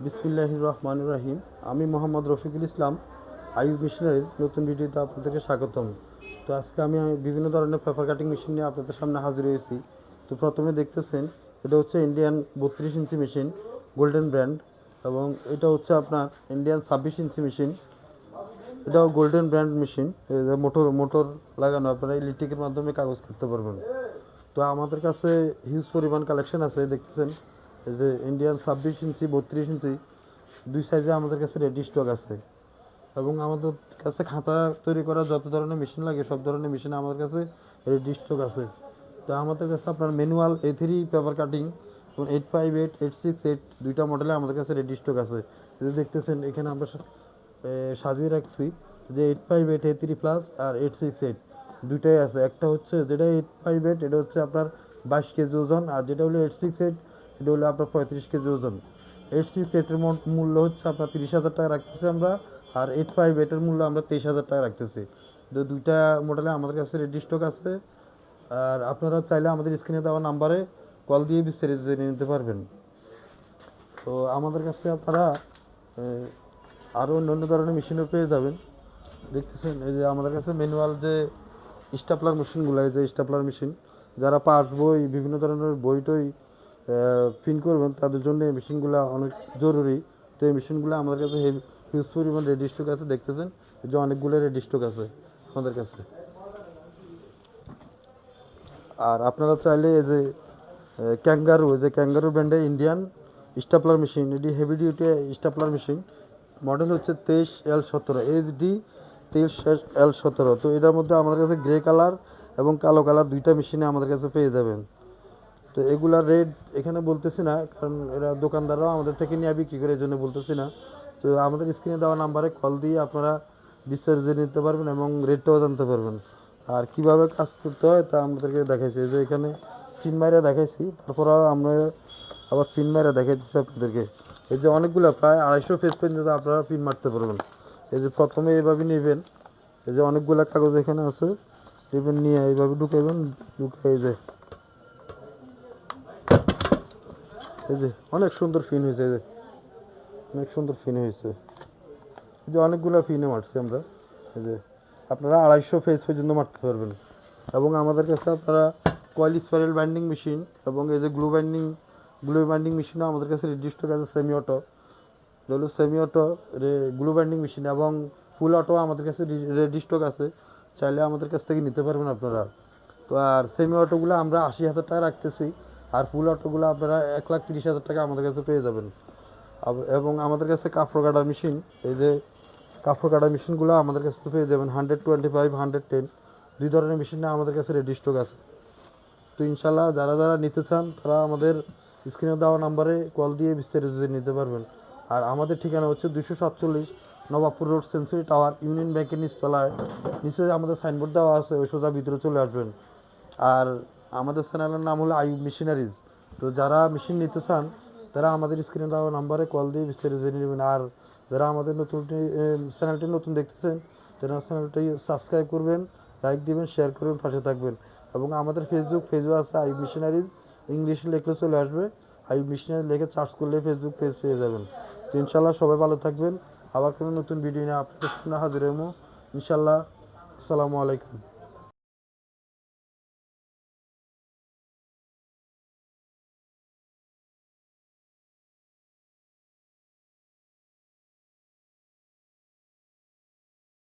বিসমিল্লাহির রহমানির রহিম। আমি মোহাম্মদ রফিকুল ইসলাম, আইয়ুব মেশিনারিজ নতুন ভিডিওতে আপনাদেরকে স্বাগতম। তো আজকে আমি বিভিন্ন ধরনের পেপার কাটিং মেশিন নিয়ে আপনাদের সামনে হাজির হয়েছি। তো প্রথমে দেখতেছেন এটা হচ্ছে ইন্ডিয়ান 32 ইঞ্চি মেশিন, গোল্ডেন ব্র্যান্ড। এবং এটা হচ্ছে আপনার ইন্ডিয়ান 26 ইঞ্চি মেশিন, এটাও golden brand machine. Motor motor লাগানো, আপনারা ইলেকট্রিকের মাধ্যমে কাগজ কাটতে পারবেন। তো আমাদের কাছে হিউজ পরিমাণ কালেকশন আছে, দেখতেছেন এই যে ইন্ডিয়ান 26 ইঞ্চি 32 ইঞ্চি দুই সাইজে আমাদের কাছে রেডি স্টক আছে। এবং আমাদের কাছে খাতা তৈরি করা যত ধরনের মেশিন লাগে সব ধরনের মেশিন আমাদের কাছে রেডি স্টক আছে। তো আমাদের কাছে আপনার ম্যানুয়াল A3 পেপার কাটিং এবং 858 868 দুইটা মডেলে আমাদের কাছে রেডি স্টক আছে। এই যে দেখতেছেন এখানে আমরা সাজিয়ে রাখছি যে 858 A3 প্লাস আর 868 দুইটাই আছে। একটা হচ্ছে যেটা 858 এটা হচ্ছে আপনার 22 কেজি ওজন, আর যেটা হলো 868 এটা হলো আপনার 35 কেজি ওজন। 868 এর মূল্য হচ্ছে আপনার 30,000 টাকা রাখতেছি আমরা, আর 858 এর মূল্য আমরা 23,000 টাকা রাখতেছি। তো দুইটা মডেলে আমাদের কাছে রেডি স্টক আছে। আর আপনারা চাইলে আমাদের স্ক্রিনে দেওয়া নাম্বারে কল দিয়ে বিস্তারিত জেনে নিতে পারবেন। তো আমাদের কাছে আপনারা আরও অন্য ধরনের মেশিনও পেয়ে যাবেন। দেখতেছেন এই যে আমাদের কাছে ম্যানুয়াল যে স্টাপলার মেশিনগুলো, এই যে স্টাপলার মেশিন, যারা পাস বই বিভিন্ন ধরনের বই টই প্রিন্ট করবেন তাদের জন্য এই মেশিনগুলো অনেক জরুরি। তো এই মেশিনগুলো আমাদের কাছে হিউজ পরিমাণ রেডি স্টক আছে। দেখতেছেন এই যে অনেকগুলো রেডি স্টক আছে আমাদের কাছে। আর আপনারা চাইলে এই যে ক্যাঙ্গারু ব্র্যান্ডের ইন্ডিয়ান স্টাপলার মেশিন, এটি heavy duty stapler machine, model হচ্ছে 23L17 HD 23L17। তো এটার মধ্যে আমাদের কাছে গ্রে কালার এবং কালো কালার দুইটা মেশিনে আমাদের কাছে পেয়ে যাবেন। তো এগুলার রেট এখানে বলতেছি না, কারণ এরা দোকানদাররাও আমাদের থেকে নিয়ে বিক্রি করে, এই জন্য বলতেছি না। তো আমাদের স্ক্রিনে দেওয়া নাম্বারে কল দিয়ে আপনারা বিস্তারিত নিতে পারবেন এবং রেটটাও জানতে পারবেন। আর কিভাবে কাজ করতে হয় তা আমাদেরকে দেখাইছি, যে এখানে পিন মাইরা দেখাইছি, তারপরেও আমরা আবার পিন মাইরা দেখাইতেছি আপনাদেরকে। এই যে অনেকগুলো প্রায় 250 পেজ পর্যন্ত আপনারা পিন মারতে পারবেন। এই যে প্রথমে এইভাবে নেবেন, এই যে অনেকগুলো কাগজ এখানে আছে, নেবেন, নিয়ে এইভাবে ঢুকাইবেন, ঢুকাই এই যে অনেক সুন্দর ফিন হয়েছে, এই যে অনেক সুন্দর ফিন হয়েছে। এই যে অনেকগুলো ফিনে মারছি আমরা। এই যে আপনারা 250 পেজ পর্যন্ত মারতে পারবেন। এবং আমাদের কাছে আপনারা কয়েল স্পাইরাল বাইন্ডিং মেশিন এবং এই যে গ্লু বাইন্ডিং মেশিনও আমাদের কাছে রেডি স্টক আছে। সেমি অটো হলো semi auto glue binding machine এবং ফুল অটো আমাদের কাছে রেডি স্টক আছে, চাইলে আমাদের কাছ থেকে নিতে পারবেন আপনারা। তো আর সেমি অটোগুলো আমরা 80,000 টাকা রাখতেছি, আর ফুল অটোগুলো আপনারা 1,30,000 টাকা আমাদের কাছে পেয়ে যাবেন। এবং আমাদের কাছে কাপড় কাটার মেশিন, এই যে কাপড় কাটার মেশিনগুলো আমাদের কাছে পেয়ে যাবেন 125 110 দুই ধরনের মেশিন আমাদের কাছে রেডি স্টক আছে। তো ইনশাল্লাহ যারা যারা নিতে চান তারা আমাদের স্ক্রিনে দেওয়া নাম্বারে কল দিয়ে বিস্তারিত নিতে পারবেন। আর আমাদের ঠিকানা হচ্ছে 247 Nawabpur road, century tower, union ব্যাংকের নিচতলায়। নিচে আমাদের সাইনবোর্ড দেওয়া আছে, ওই সোজা ভিতরে চলে আসবেন। আর আমাদের চ্যানেলের নাম হলো আইয়ুব মেশিনারিজ। তো যারা মেশিন নিতে চান তারা আমাদের স্ক্রিনে দেওয়া নাম্বারে কল দিয়ে বিস্তারিত জেনে নেবেন। আর যারা আমাদের চ্যানেলটি নতুন দেখতেছেন তারা চ্যানেলটি সাবস্ক্রাইব করবেন, লাইক দিবেন, শেয়ার করবেন, পাশে থাকবেন। এবং আমাদের ফেসবুক আছে আইয়ুব মেশিনারিজ, ইংলিশে লিখলে চলে আসবে, আইয়ুব মেশিনারিজ লিখে সার্চ করলে ফেসবুক পেজ পেয়ে যাবেন। তো ইনশাল্লাহ সবাই ভালো থাকবেন। আবার কোনো নতুন ভিডিও নিয়ে আপনাদের সামনে হাজির হবো ইনশাল্লাহ। আসসালামু আলাইকুম।